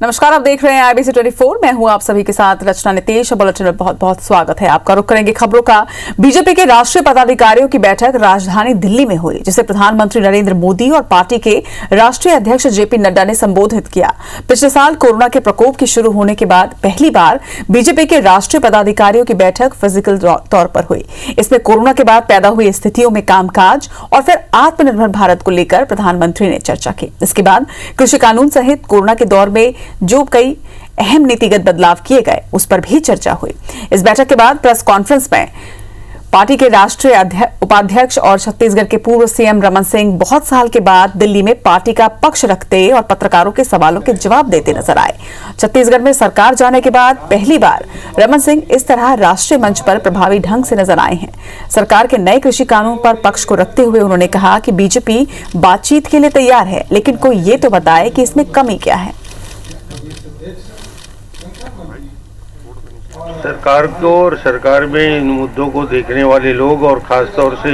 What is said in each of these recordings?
नमस्कार, आप देख रहे हैं IBC 24। मैं हूं आप सभी के साथ रचना नितेश। बुलेटिन में बहुत बहुत स्वागत है आपका। रुक करेंगे खबरों का। बीजेपी के राष्ट्रीय पदाधिकारियों की बैठक राजधानी दिल्ली में हुई, जिसे प्रधानमंत्री नरेंद्र मोदी और पार्टी के राष्ट्रीय अध्यक्ष JP नड्डा ने संबोधित किया। पिछले साल कोरोना के प्रकोप के शुरू होने के बाद पहली बार बीजेपी के राष्ट्रीय पदाधिकारियों की बैठक फिजिकल तौर पर हुई। इसमें कोरोना के बाद पैदा हुई स्थितियों में कामकाज और फिर आत्मनिर्भर भारत को लेकर प्रधानमंत्री ने चर्चा की। इसके बाद कृषि कानून सहित कोरोना के दौर में जो कई अहम नीतिगत बदलाव किए गए उस पर भी चर्चा हुई। इस बैठक के बाद प्रेस कॉन्फ्रेंस में पार्टी के राष्ट्रीय उपाध्यक्ष और छत्तीसगढ़ के पूर्व CM रमन सिंह बहुत साल के बाद दिल्ली में पार्टी का पक्ष रखते और पत्रकारों के सवालों के जवाब देते नजर आए। छत्तीसगढ़ में सरकार जाने के बाद पहली बार रमन सिंह इस तरह राष्ट्रीय मंच पर प्रभावी ढंग से नजर आए हैं। सरकार के नए कृषि कानून पर पक्ष को रखते हुए उन्होंने कहा कि बीजेपी बातचीत के लिए तैयार है, लेकिन कोई ये तो बताए कि इसमें कमी क्या है। सरकार को और सरकार में इन मुद्दों को देखने वाले लोग और खासतौर से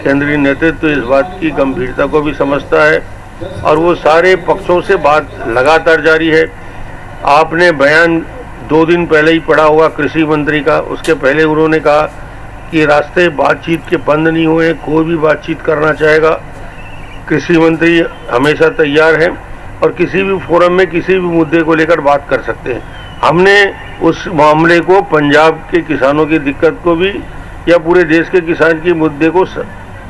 केंद्रीय नेतृत्व इस बात की गंभीरता को भी समझता है और वो सारे पक्षों से बात लगातार जारी है। आपने बयान 2 दिन पहले ही पढ़ा होगा कृषि मंत्री का। उसके पहले उन्होंने कहा कि रास्ते बातचीत के बंद नहीं हुए, कोई भी बातचीत करना चाहेगा। कृषि मंत्री हमेशा तैयार हैं और किसी भी फोरम में किसी भी मुद्दे को लेकर बात कर सकते हैं। हमने उस मामले को, पंजाब के किसानों की दिक्कत को भी या पूरे देश के किसान के मुद्दे को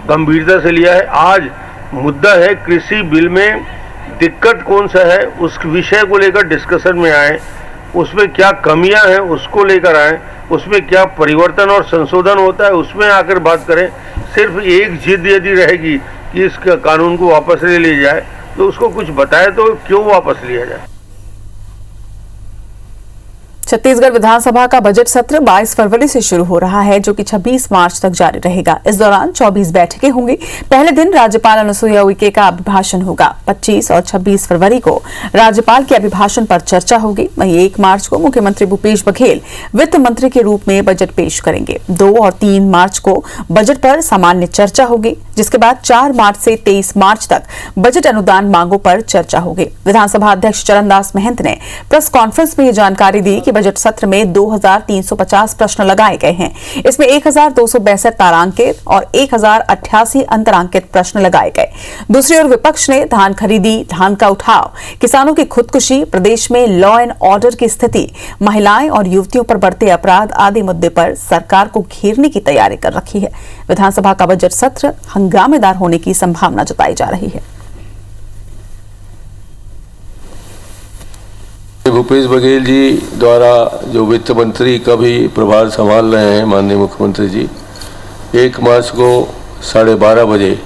गंभीरता से लिया है। आज मुद्दा है कृषि बिल में दिक्कत कौन सा है, उस विषय को लेकर डिस्कशन में आए, उसमें क्या कमियां हैं उसको लेकर आए, उसमें क्या परिवर्तन और संशोधन होता है उसमें आकर बात करें। सिर्फ एक जिद यदि रहेगी कि इस कानून को वापस ले लिया जाए तो उसको कुछ बताए तो क्यों वापस लिया जाए। छत्तीसगढ़ विधानसभा का बजट सत्र 22 फरवरी से शुरू हो रहा है, जो कि 26 मार्च तक जारी रहेगा। इस दौरान 24 बैठकें होंगी। पहले दिन राज्यपाल अनुसुईया उइके का अभिभाषण होगा। 25 और 26 फरवरी को राज्यपाल के अभिभाषण पर चर्चा होगी। वहीं 1 मार्च को मुख्यमंत्री भूपेश बघेल वित्त मंत्री के रूप में बजट पेश करेंगे। 2 और 3 मार्च को बजट पर सामान्य चर्चा होगी, जिसके बाद 4 मार्च से 23 मार्च तक बजट अनुदान मांगों पर चर्चा होगी। विधानसभा अध्यक्ष चरणदास महंत ने प्रेस कॉन्फ्रेंस में यह जानकारी दी कि बजट सत्र में 2350 प्रश्न लगाए गए हैं। इसमें 1262 तारांकित और 1088 अंतरांकित प्रश्न लगाए गए। दूसरी ओर विपक्ष ने धान खरीदी, धान का उठाव, किसानों की खुदकुशी, प्रदेश में लॉ एंड ऑर्डर की स्थिति, महिलाएं और युवतियों पर बढ़ते अपराध आदि मुद्दे पर सरकार को घेरने की तैयारी कर रखी है। विधानसभा का बजट सत्र हंगामेदार होने की संभावना जताई जा रही है। भूपेश बघेल जी द्वारा जो वित्त मंत्री का भी प्रभार संभाल रहे हैं माननीय मुख्यमंत्री जी, 1 मार्च को 12:30 बजे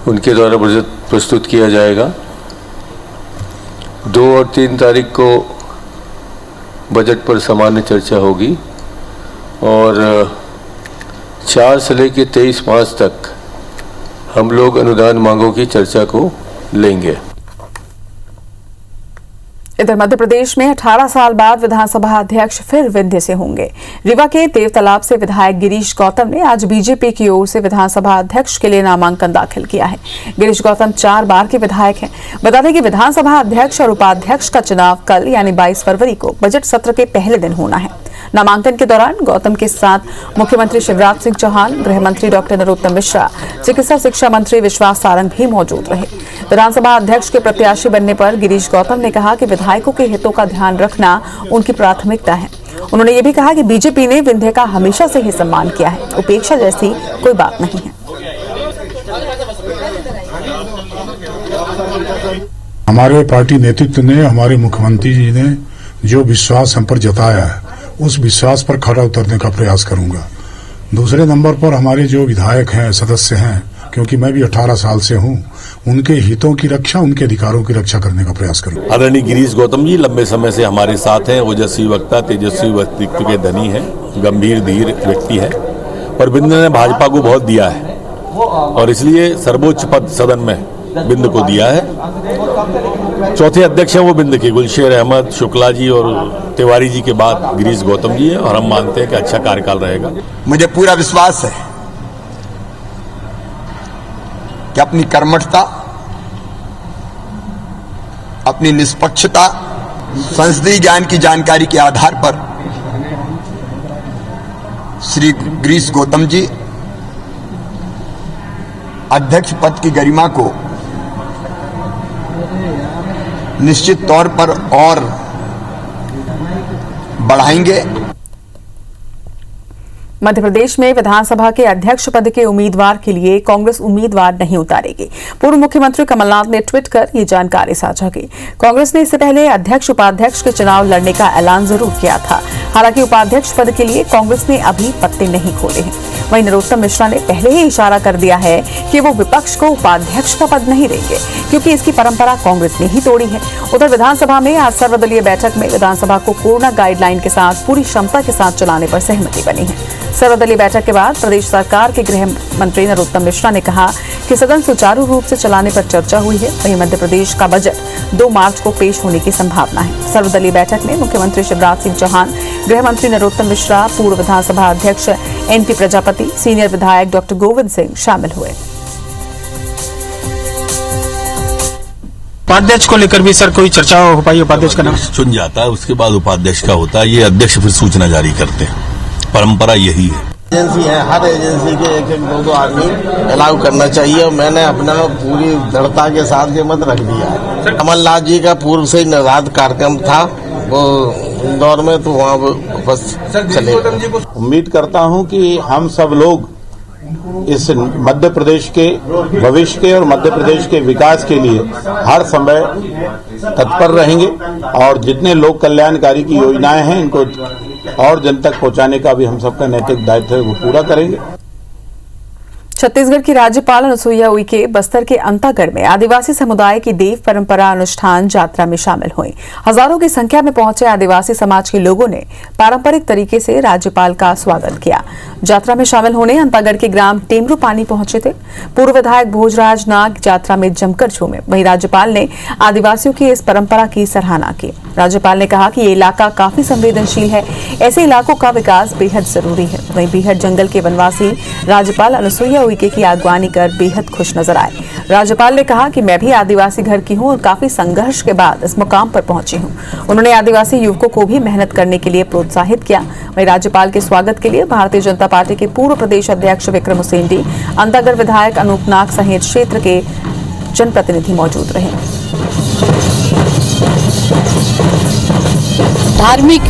उनके द्वारा बजट प्रस्तुत किया जाएगा। 2 और 3 तारीख को बजट पर सामान्य चर्चा होगी और 4 से लेकर 23 मार्च तक हम लोग अनुदान मांगों की चर्चा को लेंगे। इधर मध्य प्रदेश में 18 साल बाद विधानसभा अध्यक्ष फिर विंध्य से होंगे। रीवा के देवतालाब से विधायक गिरीश गौतम ने आज बीजेपी की ओर से विधानसभा अध्यक्ष के लिए नामांकन दाखिल किया है। गिरीश गौतम 4 बार के विधायक हैं। बता दें कि विधानसभा अध्यक्ष और उपाध्यक्ष का चुनाव कल यानी 22 फरवरी को बजट सत्र के पहले दिन होना है। नामांकन के दौरान गौतम के साथ मुख्यमंत्री शिवराज सिंह चौहान, गृह मंत्री डॉक्टर नरोत्तम मिश्रा, चिकित्सा शिक्षा मंत्री विश्वास सारंग भी मौजूद रहे। विधानसभा अध्यक्ष के प्रत्याशी बनने पर गिरीश गौतम ने कहा कि विधायकों के हितों का ध्यान रखना उनकी प्राथमिकता है। उन्होंने ये भी कहा कि बीजेपी ने विंध्य का हमेशा से ही सम्मान किया है, उपेक्षा जैसी कोई बात नहीं है। हमारे पार्टी नेतृत्व ने, हमारे मुख्यमंत्री जी ने जो विश्वास हम पर जताया है, उस विश्वास पर खरा उतरने का प्रयास करूंगा। दूसरे नंबर पर हमारे जो विधायक हैं, सदस्य हैं, क्योंकि मैं भी 18 साल से हूं, उनके हितों की रक्षा, उनके अधिकारों की रक्षा करने का प्रयास करूंगा। आदरणीय गिरीश गौतम जी लंबे समय से हमारे साथ हैं। ओजस्वी वक्ता, तेजस्वी व्यक्तित्व के धनी हैं, गंभीर धीर व्यक्ति है और विंध्य ने भाजपा को बहुत दिया है और इसलिए सर्वोच्च पद सदन में विंध्य को दिया है। चौथे अध्यक्ष हैं वो विंध्य के गुलशेर अहमद, शुक्ला जी और तिवारी जी के बाद गिरीश गौतम जी हैं और हम मानते हैं कि अच्छा कार्यकाल रहेगा। मुझे पूरा विश्वास है कि अपनी कर्मठता, अपनी निष्पक्षता, संसदीय ज्ञान की जानकारी के आधार पर श्री गिरीश गौतम जी अध्यक्ष पद की गरिमा को निश्चित तौर पर और बढ़ाएंगे। मध्य प्रदेश में विधानसभा के अध्यक्ष पद के उम्मीदवार के लिए कांग्रेस उम्मीदवार नहीं उतारेगी। पूर्व मुख्यमंत्री कमलनाथ ने ट्वीट कर ये जानकारी साझा की। कांग्रेस ने इससे पहले अध्यक्ष उपाध्यक्ष के चुनाव लड़ने का ऐलान जरूर किया था। हालांकि उपाध्यक्ष पद के लिए कांग्रेस ने अभी पत्ते नहीं खोले हैं। वहीं नरोत्तम मिश्रा ने पहले ही इशारा कर दिया है कि वो विपक्ष को उपाध्यक्ष का पद नहीं देंगे, क्योंकि इसकी परंपरा कांग्रेस ने ही तोड़ी है। उधर विधानसभा में आज सर्वदलीय बैठक में विधानसभा को कोरोना गाइडलाइन के साथ पूरी क्षमता के साथ चलाने पर सहमति बनी है। सर्वदलीय बैठक के बाद प्रदेश सरकार के गृह मंत्री नरोत्तम मिश्रा ने कहा कि सदन सुचारू रूप से चलाने पर चर्चा हुई है। वहीं मध्य प्रदेश का बजट 2 मार्च को पेश होने की संभावना है। सर्वदलीय बैठक में मुख्यमंत्री शिवराज सिंह चौहान, गृह मंत्री नरोत्तम मिश्रा, पूर्व विधानसभा अध्यक्ष एनपी प्रजापति, सीनियर विधायक डॉक्टर गोविंद सिंह शामिल हुए। उपाध्यक्ष को लेकर भी सर कोई चर्चा हो पाई? उपाध्यक्ष का नाम चुन जाता है, उसके बाद उपाध्यक्ष का होता है। ये अध्यक्ष फिर सूचना जारी करते हैं। परंपरा यही है। एजेंसी है, हर एजेंसी के 1-2 आदमी अलाउ करना चाहिए और मैंने अपना पूरी दृढ़ता के साथ ये मत रख दिया है। कमलनाथ जी का पूर्व से निर्धारित कार्यक्रम था वो इंदौर में, तो वहाँ बस चले। उम्मीद करता हूँ कि हम सब लोग इस मध्य प्रदेश के भविष्य के और मध्य प्रदेश के विकास के लिए हर समय तत्पर रहेंगे और जितने लोक कल्याणकारी की योजनाएं हैं इनको और जन तक पहुंचाने का भी हम सबका नैतिक दायित्व है, वो पूरा करेंगे। छत्तीसगढ़ की राज्यपाल अनुसुईया उइके बस्तर के अंतागढ़ में आदिवासी समुदाय की देव परंपरा अनुष्ठान यात्रा में शामिल हुई। हजारों की संख्या में पहुंचे आदिवासी समाज के लोगों ने पारंपरिक तरीके से राज्यपाल का स्वागत किया। यात्रा में शामिल होने अंतागढ़ के ग्राम टेमरू पानी पहुंचे थे। पूर्व विधायक भोजराज नाग यात्रा में जमकर झूमे। वहीं राज्यपाल ने आदिवासियों की इस परंपरा की सराहना की। राज्यपाल ने कहा कि ये इलाका काफी संवेदनशील है, ऐसे इलाकों का विकास बेहद जरूरी है। वहीं बीहड़ जंगल के वनवासी राज्यपाल अनुसुईया उइके की अगवानी कर बेहद खुश नजर आए। राज्यपाल ने कहा कि मैं भी आदिवासी घर की हूं और काफी संघर्ष के बाद इस मुकाम पर पहुंची हूं। उन्होंने आदिवासी युवकों को भी मेहनत करने के लिए प्रोत्साहित किया। वहीं राज्यपाल के स्वागत के लिए भारतीय जनता पार्टी के पूर्व प्रदेश अध्यक्ष विक्रम उसेंडी, अंतागढ़ विधायक अनूप नाग सहित क्षेत्र के जनप्रतिनिधि मौजूद रहे। धार्मिक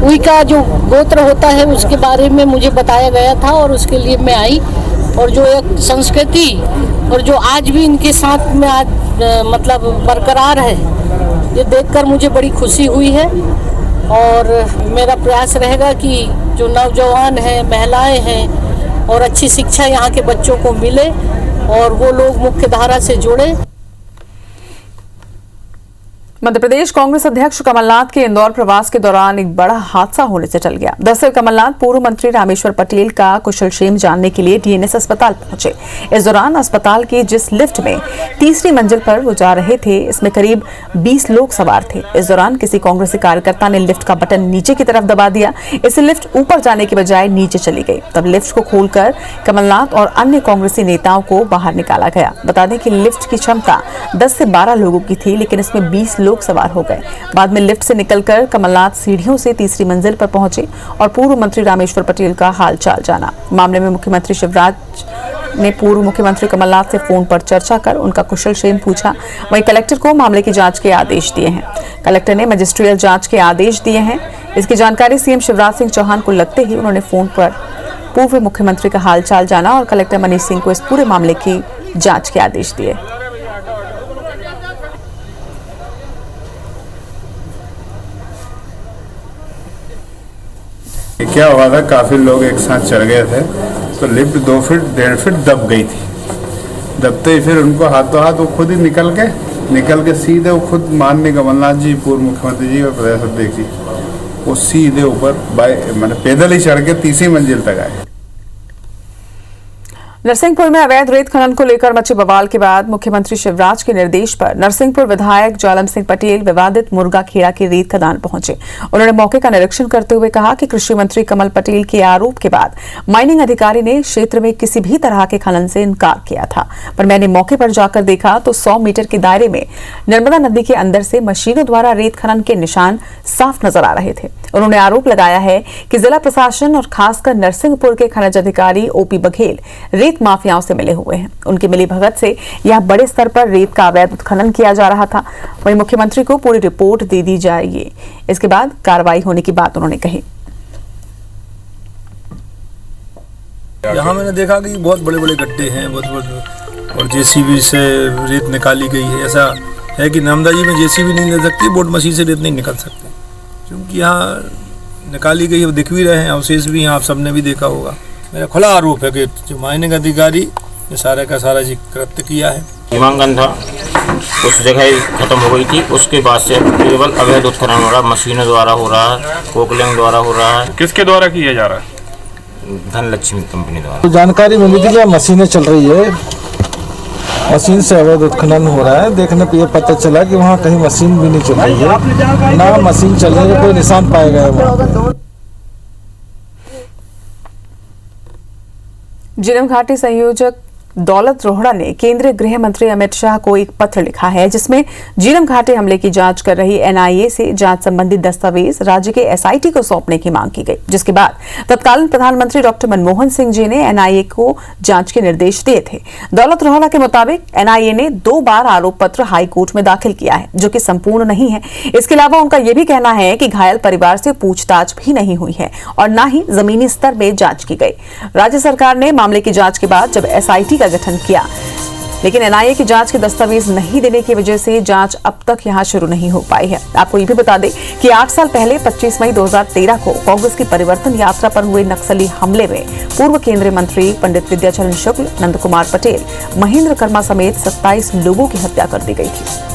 उइका जो गोत्र होता है उसके बारे में मुझे बताया गया था और उसके लिए मैं आई, और जो एक संस्कृति और जो आज भी इनके साथ में आज मतलब बरकरार है, ये देखकर मुझे बड़ी खुशी हुई है। और मेरा प्रयास रहेगा कि जो नौजवान हैं, महिलाएं हैं और अच्छी शिक्षा यहाँ के बच्चों को मिले और वो लोग मुख्य धारा से जुड़े। मध्य प्रदेश कांग्रेस अध्यक्ष कमलनाथ के इंदौर प्रवास के दौरान एक बड़ा हादसा होने से टल गया। दरअसल कमलनाथ पूर्व मंत्री रामेश्वर पटेल का कुशलक्षेम जानने के लिए डीएनएस अस्पताल पहुंचे। इस दौरान अस्पताल की जिस लिफ्ट में 3री मंजिल पर वो जा रहे थे, इसमें करीब 20 लोग सवार थे। इस दौरान किसी कांग्रेसी कार्यकर्ता ने लिफ्ट का बटन नीचे की तरफ दबा दिया। इससे लिफ्ट ऊपर जाने के बजाय नीचे चली गई। तब लिफ्ट को खोलकर कमलनाथ और अन्य कांग्रेसी नेताओं को बाहर निकाला गया। बता दें कि लिफ्ट की क्षमता 10 से 12 लोगों की थी, लेकिन इसमें 20 लोग सवार हो गए। बाद में लिफ्ट से निकलकर कमलनाथ सीढ़ियों से 3री मंजिल पर पहुंचे और पूर्व मंत्री रामेश्वर पटेल का हालचाल जाना। मामले में मुख्यमंत्री शिवराज ने पूर्व मुख्यमंत्री कमलनाथ से फोन पर चर्चा कर उनका कुशलक्षेम पूछा। वहीं कलेक्टर को मामले की जांच के आदेश दिए हैं। कलेक्टर ने मजिस्ट्रियल जांच के आदेश दिए हैं। इसकी जानकारी सीएम शिवराज सिंह चौहान को लगते ही उन्होंने फोन पर पूर्व मुख्यमंत्री का हालचाल जाना और कलेक्टर मनीष सिंह को इस पूरे मामले की जांच के आदेश दिए। क्या हुआ था, काफी लोग एक साथ चढ़ गए थे तो लिफ्ट 2 फीट 1.5 फीट दब गई थी। दबते ही फिर उनको हाथों हाथ वो खुद ही निकल के सीधे वो खुद माननीय कमलनाथ जी, पूर्व मुख्यमंत्री जी और प्रदेश अध्यक्ष जी, वो सीधे ऊपर मैंने पैदल ही चढ़ के 3री मंजिल तक आए। नरसिंहपुर में अवैध रेत खनन को लेकर मचे बवाल के बाद मुख्यमंत्री शिवराज के निर्देश पर नरसिंहपुर विधायक जालम सिंह पटेल विवादित मुर्गा खेड़ा की रेत खदान पहुंचे। उन्होंने मौके का निरीक्षण करते हुए कहा कि कृषि मंत्री कमल पटेल के आरोप के बाद माइनिंग अधिकारी ने क्षेत्र में किसी भी तरह के खनन से इनकार किया था, पर मैंने मौके पर जाकर देखा तो 100 मीटर के दायरे में नर्मदा नदी के अंदर से मशीनों द्वारा रेत खनन के निशान साफ नजर आ रहे थे। उन्होंने आरोप लगाया है कि जिला प्रशासन और खासकर नरसिंहपुर के खनिज अधिकारी ओपी बघेल रेत माफियाओं से मिले हुए हैं। उनकी मिलीभगत से यह बड़े स्तर पर रेत का अवैध उत्खनन किया जा रहा था। वहीं मुख्यमंत्री को पूरी रिपोर्ट दे दी जाएगी, इसके बाद कार्रवाई होने की बात उन्होंने कही। यहाँ मैंने देखा कि बहुत बड़े बड़े गड्ढे हैं, बहुत और जेसीबी से रेत निकाली गई है। ऐसा है कि नर्मदा जी में जेसीबी नहीं ले सकती, बोट मशीन से रेत नहीं निकल सकती, क्योंकि यहाँ निकाली गई है, दिख भी रहे हैं, अवशेष भी यहाँ आप सबने भी देखा होगा। मेरा खुला आरोप है कि जो माइनिंग अधिकारी ने सारा का सारा जी कृत्य किया है। सीमांकन था, उस जगह ही खत्म हो गई थी, उसके बाद से केवल अवैध उत्खनन हो रहा है, मशीनों द्वारा हो रहा है, कोकलिंग द्वारा हो रहा है। किसके द्वारा किया जा रहा है? धनलक्ष्मी कंपनी द्वारा। तो जानकारी मिली थी कि मशीनें चल रही है, मशीन से अवैध उत्खनन हो रहा है। देखने पे ये पता चला कि वहाँ कहीं मशीन भी नहीं चल रही है, ना मशीन चल रही है, कोई निशान पाया गया है। झीरम घाटी संयोजक दौलत रोहड़ा ने केंद्रीय गृह मंत्री अमित शाह को एक पत्र लिखा है, जिसमें झीरम घाटी हमले की जांच कर रही एनआईए से जांच संबंधी दस्तावेज राज्य के एसआईटी को सौंपने की मांग की गई, जिसके बाद तत्कालीन प्रधानमंत्री डॉक्टर मनमोहन सिंह जी ने एनआईए को जांच के निर्देश दिए थे। दौलत रोहड़ा के मुताबिक एनआईए ने 2 बार आरोप पत्र हाई कोर्ट में दाखिल किया है, जो कि संपूर्ण नहीं है। इसके अलावा उनका यह भी कहना है कि घायल परिवार से पूछताछ भी नहीं हुई है और न ही जमीनी स्तर में जांच की गई। राज्य सरकार ने मामले की जांच के बाद जब एसआईटी का गठन किया, लेकिन एनआईए की जांच के दस्तावेज नहीं देने की वजह से जांच अब तक यहां शुरू नहीं हो पाई है। आपको ये भी बता दें कि 8 साल पहले 25 मई 2013 को कांग्रेस की परिवर्तन यात्रा पर हुए नक्सली हमले में पूर्व केंद्रीय मंत्री पंडित विद्याचरण शुक्ल, नंद कुमार पटेल, महेंद्र कर्मा समेत 27 लोगों की हत्या कर दी गई थी।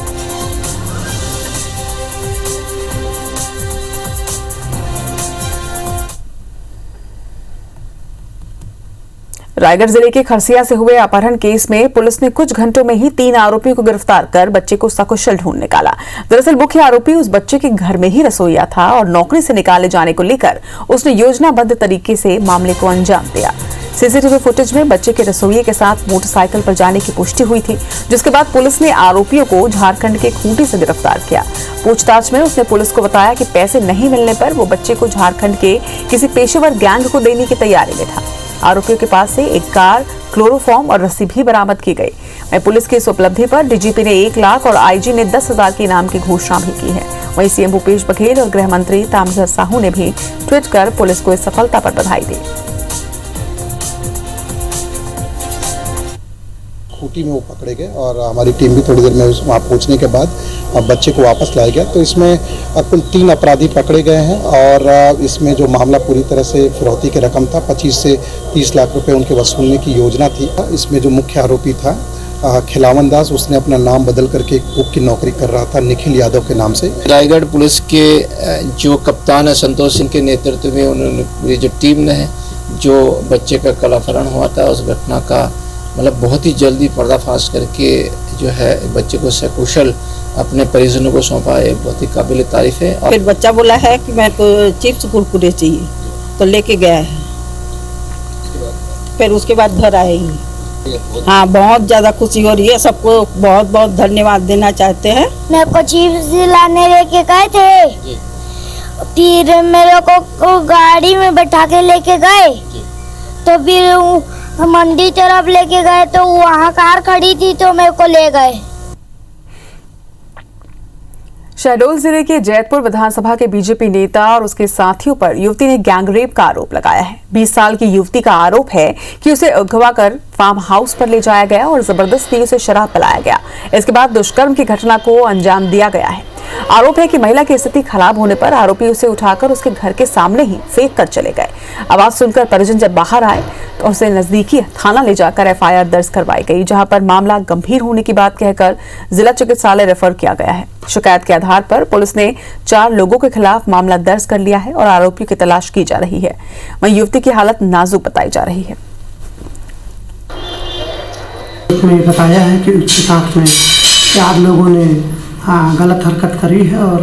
रायगढ़ जिले के खरसिया से हुए अपहरण केस में पुलिस ने कुछ घंटों में ही 3 आरोपियों को गिरफ्तार कर बच्चे को सकुशल ढूंढ निकाला। दरअसल मुख्य आरोपी उस बच्चे के घर में ही रसोइया था और नौकरी से निकाले जाने को लेकर उसने योजनाबद्ध तरीके से मामले को अंजाम दिया। सीसीटीवी फुटेज में बच्चे के रसोइये के साथ मोटरसाइकिल पर जाने की पुष्टि हुई थी, जिसके बाद पुलिस ने आरोपियों को झारखंड के खूंटी से गिरफ्तार किया। पूछताछ में उसने पुलिस को बताया कि पैसे नहीं मिलने पर वो बच्चे को झारखंड के किसी पेशेवर गैंग को देने की तैयारी में था। आरोपियों के पास से एक कार, क्लोरोफॉर्म और रस्सी भी बरामद की गई। वहीं पुलिस की इस उपलब्धि पर डीजीपी ने 1 लाख और आईजी ने 10,000 के इनाम की घोषणा भी की है। वहीं सीएम भूपेश बघेल और गृह मंत्री ताम्रध्वज साहू ने भी ट्वीट कर पुलिस को इस सफलता पर बधाई दी। खूंटी में वो पकड़े गए और हमारी टीम भी थोड़ी देर में वहाँ पहुँचने के बाद बच्चे को वापस लाया गया। तो इसमें कुल 3 अपराधी पकड़े गए हैं और इसमें जो मामला पूरी तरह से फिरौती की रकम था, 25 से 30 लाख रुपए उनके वसूलने की योजना थी। इसमें जो मुख्य आरोपी था खिलावन दास, उसने अपना नाम बदल करके कुक की नौकरी कर रहा था निखिल यादव के नाम से। रायगढ़ पुलिस के जो कप्तान है संतोष सिंह के नेतृत्व में उन्होंने पूरी जो टीम ने जो बच्चे का कल अपहरण हुआ था उस घटना का मतलब बहुत ही जल्दी पर्दाफाश करके जो है बच्चे को सकुशल अपने परिजनों को सौंपा है, बहुत ही काबिल तारीफ है। फिर बच्चा बोला है कि मैं को चिप्स कुरकुरे चाहिए तो लेके गया है, फिर उसके बाद घर आए ही। हाँ, बहुत ज्यादा खुशी हो रही है, सबको बहुत बहुत धन्यवाद देना चाहते हैं। मेरे को चिप्स लाने लेके गए थे, फिर मेरे को गाड़ी में बैठा के लेके गए, तो फिर मंडी तरफ लेके गए तो वहाँ कार खड़ी थी तो मेरे को ले गए। शहडोल जिले के जैतपुर विधानसभा के बीजेपी नेता और उसके साथियों पर युवती ने गैंगरेप का आरोप लगाया है। 20 साल की युवती का आरोप है कि उसे अगवा कर फार्म हाउस पर ले जाया गया और जबरदस्ती उसे शराब पिलाया गया। इसके बाद दुष्कर्म की घटना को अंजाम दिया गया है। आरोप है कि महिला की स्थिति खराब होने पर आरोपी उसे उठाकर उसके घर के सामने ही फेंक कर चले गए। आवाज सुनकर परिजन जब बाहर आए तो उसे नजदीकी थाना ले जाकर एफआईआर दर्ज करवाई गई, जहां पर मामला गंभीर होने की बात कहकर जिला चिकित्सालय रेफर किया गया है। शिकायत के आधार पर पुलिस ने 4 लोगों के खिलाफ मामला दर्ज कर लिया है और आरोपियों की तलाश की जा रही है। वहीं युवती की हालत नाजुक बताई जा रही है। उसमें बताया है कि उसके साथ में 4 लोगों ने गलत हरकत करी है और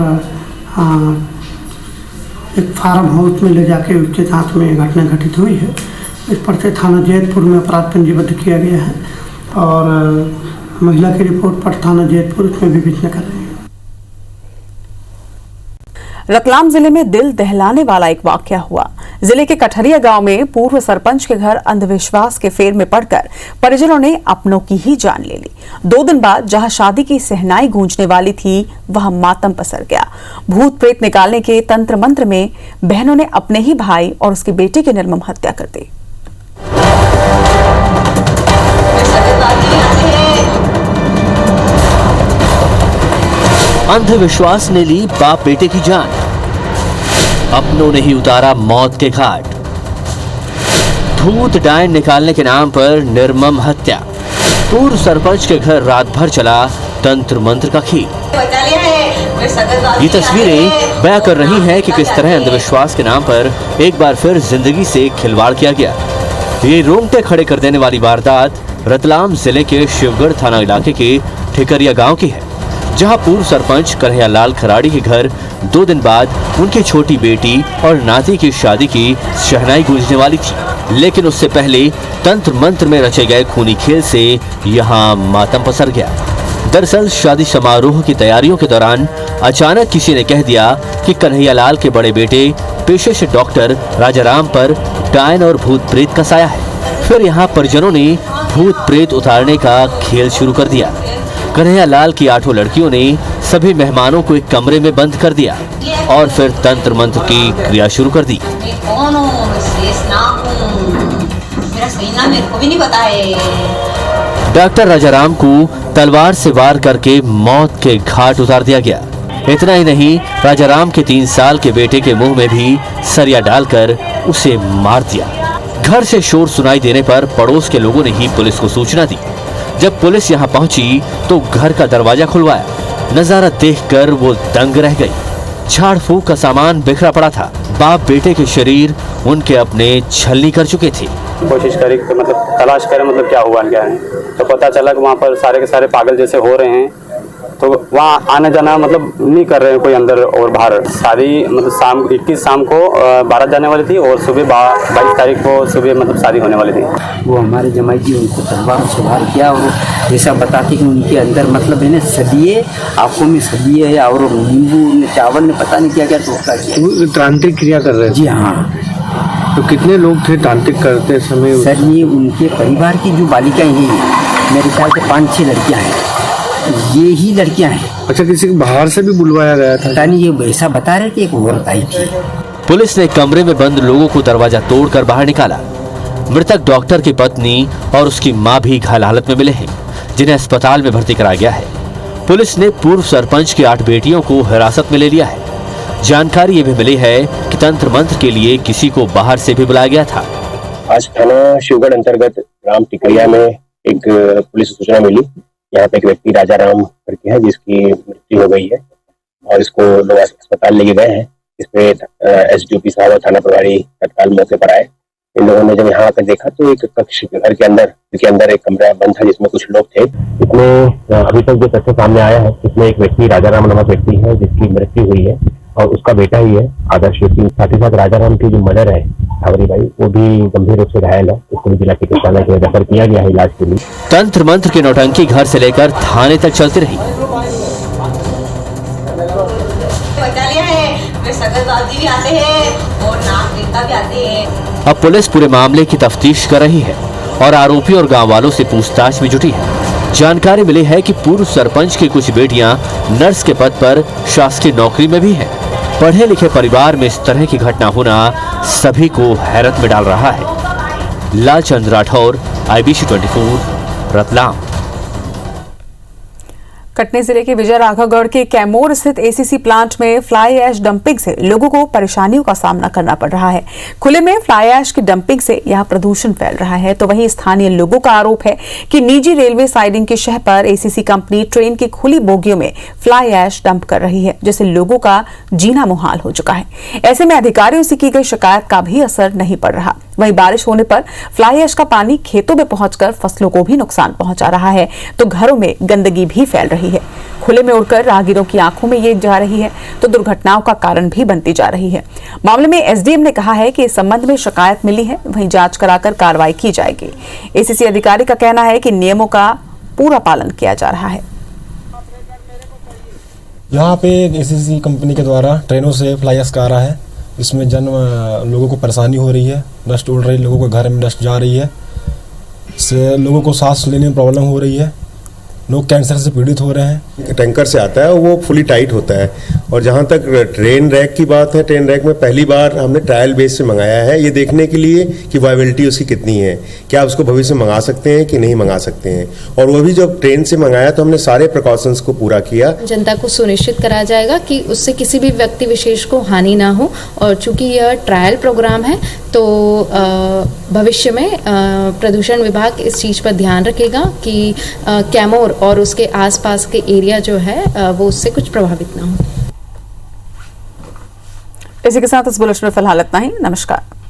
एक फार्म हाउस में ले जाके उसके साथ में घटना घटित हुई है। इस पर से थाना जैतपुर में अपराध पंजीबद्ध किया गया है और महिला की रिपोर्ट पर थाना जैतपुर उसमें विवेचना कर रही है। रतलाम जिले में दिल दहलाने वाला एक वाकया हुआ। जिले के कठरिया गांव में पूर्व सरपंच के घर अंधविश्वास के फेर में पड़कर परिजनों ने अपनों की ही जान ले ली। 2 दिन बाद जहां शादी की सहनाई गूंजने वाली थी वहां मातम पसर गया। भूत प्रेत निकालने के तंत्र मंत्र में बहनों ने अपने ही भाई और उसके बेटे की निर्मम हत्या कर दी। अंधविश्वास ने ली बाप बेटे की जान, अपनों ने ही उतारा मौत के घाट। भूत डायन निकालने के नाम पर निर्मम हत्या। पूर्व सरपंच के घर रात भर चला तंत्र मंत्र का खेल। ये तस्वीरें बयां कर रही हैं कि किस तरह अंधविश्वास के नाम पर एक बार फिर जिंदगी से खिलवाड़ किया गया। ये रोंगटे खड़े कर देने वाली वारदात रतलाम जिले के शिवगढ़ थाना इलाके के ठिकरिया गांव की है, जहां पूर्व सरपंच कन्हैयालाल खराड़ी के घर 2 दिन बाद उनकी छोटी बेटी और नाती की शादी की शहनाई गूंजने वाली थी। लेकिन उससे पहले तंत्र मंत्र में रचे गए खूनी खेल से यहां मातम पसर गया। दरअसल शादी समारोह की तैयारियों के दौरान अचानक किसी ने कह दिया कि कन्हैयालाल के बड़े बेटे पेशे से डॉक्टर राजाराम पर डायन और भूत प्रेत का साया है। फिर यहाँ परिजनों ने भूत प्रेत उतारने का खेल शुरू कर दिया। कन्हैयालाल की 8 लड़कियों ने सभी मेहमानों को एक कमरे में बंद कर दिया और फिर तंत्र मंत्र की क्रिया शुरू कर दी। डॉक्टर राजाराम को तलवार से वार करके मौत के घाट उतार दिया गया। इतना ही नहीं, राजाराम के 3 साल के बेटे के मुंह में भी सरिया डालकर उसे मार दिया। घर से शोर सुनाई देने पर पड़ोस के लोगों ने ही पुलिस को सूचना दी। जब पुलिस यहां पहुंची तो घर का दरवाजा खुलवाया। नजारा देखकर वो दंग रह गई। झाड़ फूक का सामान बिखरा पड़ा था। बाप बेटे के शरीर उनके अपने छलनी कर चुके थे। कोशिश करी तो मतलब तलाश करें मतलब क्या हुआ क्या है, तो पता चला कि वहाँ पर सारे के सारे पागल जैसे हो रहे हैं, तो वहाँ आने जाना मतलब नहीं कर रहे हैं कोई अंदर और बाहर। शादी मतलब शाम 21 शाम को 12 जाने वाली थी और सुबह 22 तारीख को सुबह मतलब शादी होने वाली थी। वो हमारे जमाई जी उनको तलवार से वार किया और ऐसा बताते कि उनके अंदर मतलब है ना सदिये, आंखों में सदिये है और नींबू चावल ने पता नहीं क्या क्या टोटका किया। तांत्रिक क्रिया कर रहे हैं जी हाँ। तो कितने लोग थे तांत्रिक करते समय? सर ये उनके परिवार की जो बालिकाएं हैं मेरे ख्याल से 5-6 लड़कियां हैं, ये ही लड़कियां हैं। अच्छा, किसी को बाहर से भी बुलवाया गया था? पता नहीं, ये ऐसा बता रहे कि एक औरत आई थी। पुलिस ने कमरे में बंद लोगों को दरवाजा तोड़कर बाहर निकाला। मृतक डॉक्टर की पत्नी और उसकी मां भी घायल हालत में मिले हैं, जिन्हें अस्पताल में भर्ती कराया गया है। पुलिस ने पूर्व सरपंच की 8 बेटियों को हिरासत में ले लिया है। जानकारी ये भी मिली है कि तंत्र मंत्र के लिए किसी को बाहर से भी बुलाया गया था। आज थाना शिवगढ़ अंतर्गत ग्राम टिकरिया में एक पुलिस सूचना मिली। यहाँ पे एक व्यक्ति राजाराम करके है जिसकी मृत्यु हो गई है और इसको लोग अस्पताल लेके गए हैं। इसपे एसडीओपी साहब और थाना प्रभारी तत्काल मौके पर आए। इन लोगों ने जब यहाँ आकर देखा तो एक कक्ष घर के अंदर एक कमरा बंद था जिसमें कुछ लोग थे। इसमें अभी तक जो तथ्य सामने आया है इसमें एक व्यक्ति राजाराम नामक व्यक्ति है जिसकी मृत्यु हुई है और उसका बेटा ही है आदर्श व्यक्ति। साथ ही साथ राजाराम की जो मदर है सावरी बाई, वो भी गंभीर रूप से घायल है। उसको जिला चिकित्सालय में रेफर किया गया है इलाज के लिए। तंत्र मंत्र की नौटंकी घर से लेकर थाने तक चलती रही। अब पुलिस पूरे मामले की तफ्तीश कर रही है और आरोपी और गांव वालों से पूछताछ में जुटी है। जानकारी मिली है कि पूर्व सरपंच की कुछ बेटियां नर्स के पद पर शासकीय नौकरी में भी हैं। पढ़े लिखे परिवार में इस तरह की घटना होना सभी को हैरत में डाल रहा है। लालचंद राठौर, IBC 24, रतलाम। कटनी जिले के विजय राघवगढ़ के कैमोर स्थित ACC प्लांट में फ्लाई ऐश डंपिंग से लोगों को परेशानियों का सामना करना पड़ रहा है। खुले में फ्लाई ऐश की डंपिंग से यहां प्रदूषण फैल रहा है, तो वहीं स्थानीय लोगों का आरोप है कि निजी रेलवे साइडिंग की शह पर ACC कंपनी ट्रेन की खुली बोगियों में फ्लाई ऐश डंप कर रही है, जिससे लोगों का जीना मुहाल हो चुका है। ऐसे में अधिकारियों से की गई शिकायत का भी असर नहीं पड़ रहा। वहीं बारिश होने पर फ्लाई ऐश का पानी खेतों में पहुंचकर फसलों को भी नुकसान पहुंचा रहा है, तो घरों में गंदगी भी फैल रही है। खुले में उड़कर राहगीरों की आंखों में ये जा रही है तो दुर्घटनाओं का कारण भी बनती जा रही है। मामले में एसडीएम ने कहा है कि इस संबंध में शिकायत मिली है, वहीं जांच कराकर कार्रवाई की जाएगी। एसीसी अधिकारी का कहना है कि नियमों का पूरा पालन किया जा रहा है। यहाँ पे एसीसी कंपनी के द्वारा ट्रेनों से फ्लाई ऐश आ रहा है। इसमें लोगों को परेशानी हो रही है, डस्ट उड़ रही है, लोगों के घर में डस्ट जा रही है, इससे लोगों को सांस लेने में प्रॉब्लम हो रही है, लोग कैंसर से पीड़ित हो रहे हैं। टैंकर से आता है वो फुली टाइट होता है। और जहाँ तक ट्रेन रैक की बात है, ट्रेन रैक में पहली बार हमने ट्रायल बेस से मंगाया है, ये देखने के लिए कि वायबिलिटी उसकी कितनी है, क्या उसको भविष्य में मंगा सकते हैं कि नहीं मंगा सकते हैं। और वो भी जब ट्रेन से मंगाया तो हमने सारे प्रिकॉशंस को पूरा किया। जनता को सुनिश्चित कराया जाएगा कि उससे किसी भी व्यक्ति विशेष को हानि ना हो। और चूंकि यह ट्रायल प्रोग्राम है तो भविष्य में प्रदूषण विभाग इस चीज़ पर ध्यान रखेगा कि कैमोर और उसके आसपास के एरिया जो है वो उससे कुछ प्रभावित ना हो। इसी के साथ इस बुलेटिन में फिलहाल इतना ही। नमस्कार।